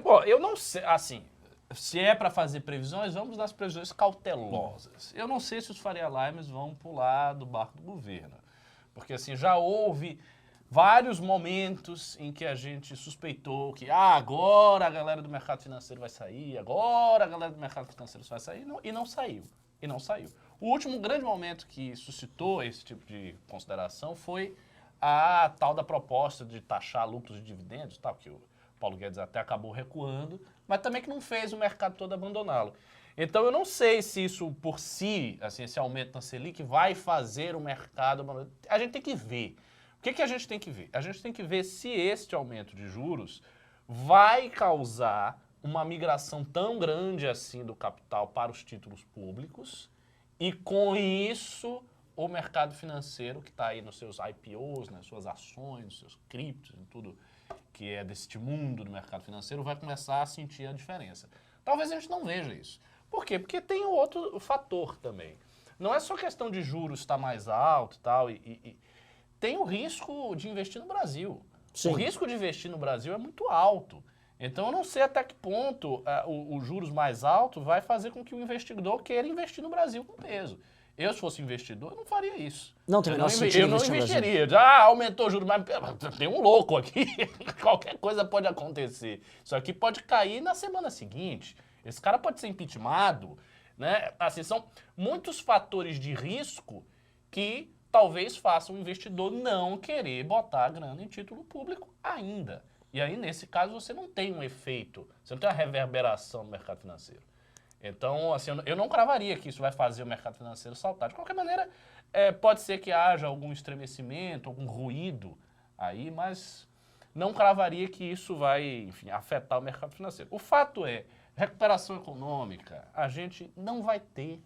Bom, eu não sei, assim, se é para fazer previsões, vamos nas previsões cautelosas. Eu não sei se os Faria Limers vão pular do barco do governo, porque assim, já houve vários momentos em que a gente suspeitou que agora a galera do mercado financeiro vai sair, agora a galera do mercado financeiro vai sair, e não saiu, e não saiu. O último grande momento que suscitou esse tipo de consideração foi a tal da proposta de taxar lucros e dividendos, tal, que o Paulo Guedes até acabou recuando, mas também que não fez o mercado todo abandoná-lo. Então eu não sei se isso por si, assim, esse aumento na Selic vai fazer o mercado... A gente tem que ver. O que a gente tem que ver? A gente tem que ver se este aumento de juros vai causar uma migração tão grande assim do capital para os títulos públicos e com isso o mercado financeiro que está aí nos seus IPOs, nas suas ações, nos seus criptos, em tudo que é deste mundo do mercado financeiro, vai começar a sentir a diferença. Talvez a gente não veja isso. Por quê? Porque tem um outro fator também. Não é só questão de juros estar mais alto e tal, tem o risco de investir no Brasil. Sim. O risco de investir no Brasil é muito alto. Então eu não sei até que ponto os juros mais altos vai fazer com que o investidor queira investir no Brasil com peso. Eu, se fosse investidor, eu não faria isso. Não tem o menor sentido. Eu não investiria. Aumentou o juros, mas tem um louco aqui. Qualquer coisa pode acontecer. Isso aqui pode cair na semana seguinte. Esse cara pode ser impeachmentado, né? Assim, são muitos fatores de risco que talvez façam o investidor não querer botar a grana em título público ainda. E aí, nesse caso, você não tem um efeito, você não tem uma reverberação no mercado financeiro. Então, assim, eu não cravaria que isso vai fazer o mercado financeiro saltar. De qualquer maneira, pode ser que haja algum estremecimento, algum ruído aí, mas não cravaria que isso vai, enfim, afetar o mercado financeiro. O fato é, recuperação econômica, a gente não vai ter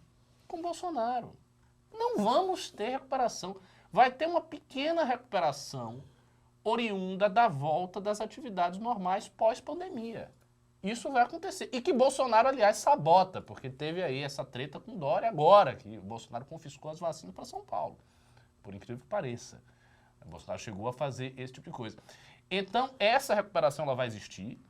com Bolsonaro. Não vamos ter recuperação. Vai ter uma pequena recuperação oriunda da volta das atividades normais pós-pandemia. Isso vai acontecer. E que Bolsonaro, aliás, sabota, porque teve aí essa treta com Dória agora, que o Bolsonaro confiscou as vacinas para São Paulo. Por incrível que pareça. O Bolsonaro chegou a fazer esse tipo de coisa. Então, essa recuperação ela vai existir.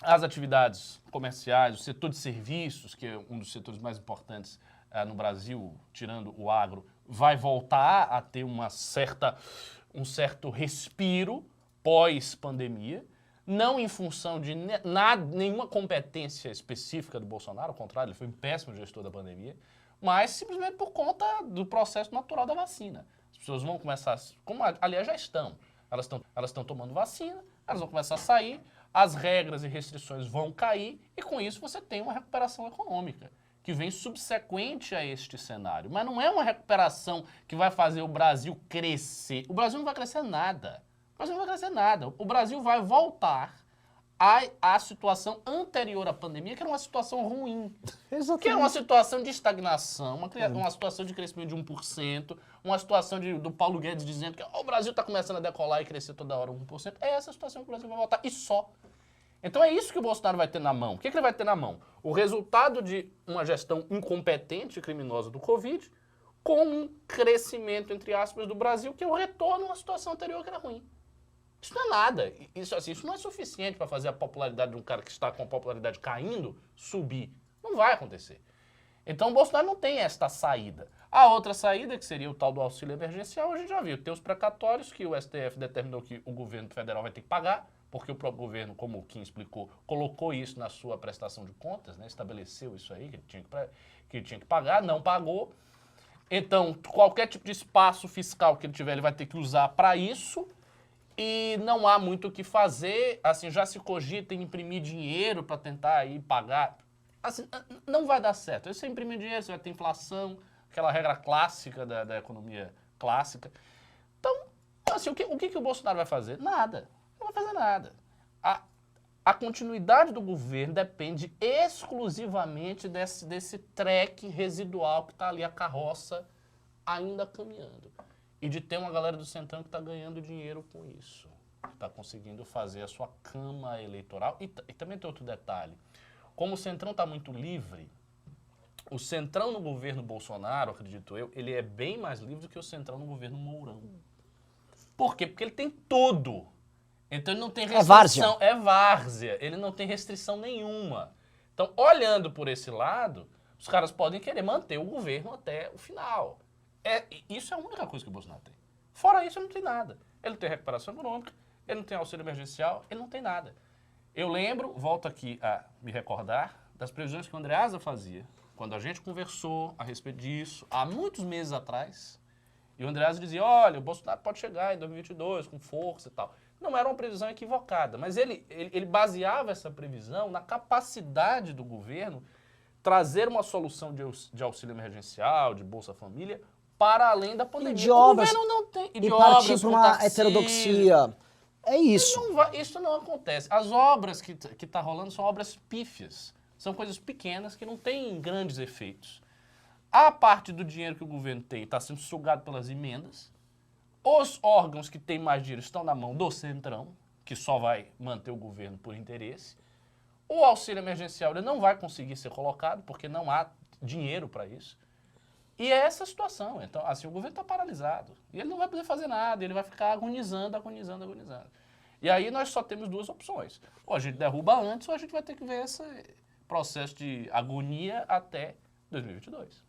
As atividades comerciais, o setor de serviços, que é um dos setores mais importantes no Brasil, tirando o agro, vai voltar a ter um certo respiro pós-pandemia, não em função de nenhuma competência específica do Bolsonaro, ao contrário, ele foi um péssimo gestor da pandemia, mas simplesmente por conta do processo natural da vacina. As pessoas vão começar, como aliás já estão, elas estão tomando vacina, elas vão começar a sair, as regras e restrições vão cair e com isso você tem uma recuperação econômica que vem subsequente a este cenário. Mas não é uma recuperação que vai fazer o Brasil crescer. O Brasil não vai crescer nada. O Brasil não vai crescer nada. O Brasil vai voltar à situação anterior à pandemia, que era uma situação ruim. Exatamente. Que era uma situação de estagnação, uma situação de crescimento de 1%, uma situação do Paulo Guedes dizendo que o Brasil está começando a decolar e crescer toda hora 1%. É essa situação que o Brasil vai voltar. E só. Então é isso que o Bolsonaro vai ter na mão. O que ele vai ter na mão? O resultado de uma gestão incompetente e criminosa do Covid com um crescimento, entre aspas, do Brasil, que é o retorno a uma situação anterior que era ruim. Isso não é nada. Isso não é suficiente para fazer a popularidade de um cara que está com a popularidade caindo subir. Não vai acontecer. Então o Bolsonaro não tem esta saída. A outra saída, que seria o tal do auxílio emergencial, a gente já viu. Tem os precatórios que o STF determinou que o governo federal vai ter que pagar, porque o próprio governo, como o Kim explicou, colocou isso na sua prestação de contas, né? Estabeleceu isso aí, que ele tinha que pagar, não pagou. Então, qualquer tipo de espaço fiscal que ele tiver, ele vai ter que usar para isso. E não há muito o que fazer, assim, já se cogita em imprimir dinheiro para tentar aí pagar. Assim, não vai dar certo. Se você imprimir dinheiro, você vai ter inflação, aquela regra clássica da economia clássica. Então, assim, o que o Bolsonaro vai fazer? Nada. Não vai fazer nada. A continuidade do governo depende exclusivamente desse treque residual que está ali, a carroça ainda caminhando. E de ter uma galera do Centrão que está ganhando dinheiro com isso. Que está conseguindo fazer a sua cama eleitoral. E também tem outro detalhe. Como o Centrão está muito livre, o Centrão no governo Bolsonaro, acredito eu, ele é bem mais livre do que o Centrão no governo Mourão. Por quê? Porque ele tem tudo. Então ele não tem É várzea. restrição. É várzea. Ele não tem restrição nenhuma. Então, olhando por esse lado, os caras podem querer manter o governo até o final. Isso é a única coisa que o Bolsonaro tem. Fora isso, ele não tem nada. Ele não tem recuperação econômica, ele não tem auxílio emergencial, ele não tem nada. Eu lembro, volto aqui a me recordar, das previsões que o Andreasa fazia, quando a gente conversou a respeito disso, há muitos meses atrás, e o Andreasa dizia, olha, o Bolsonaro pode chegar em 2022 com força e tal. Não era uma previsão equivocada, mas ele baseava essa previsão na capacidade do governo trazer uma solução de auxílio emergencial, de Bolsa Família, para além da pandemia. E de obras, o governo não tem. e partir para uma heterodoxia. É isso. Isso não acontece. As obras que tá rolando são obras pífias. São coisas pequenas que não têm grandes efeitos. A parte do dinheiro que o governo tem está sendo sugado pelas emendas. Os órgãos que têm mais dinheiro estão na mão do Centrão, que só vai manter o governo por interesse. O auxílio emergencial ele não vai conseguir ser colocado, porque não há dinheiro para isso. E é essa a situação. Então, assim, o governo está paralisado. E ele não vai poder fazer nada, ele vai ficar agonizando, agonizando, agonizando. E aí nós só temos duas opções. Ou a gente derruba antes, ou a gente vai ter que ver esse processo de agonia até 2022.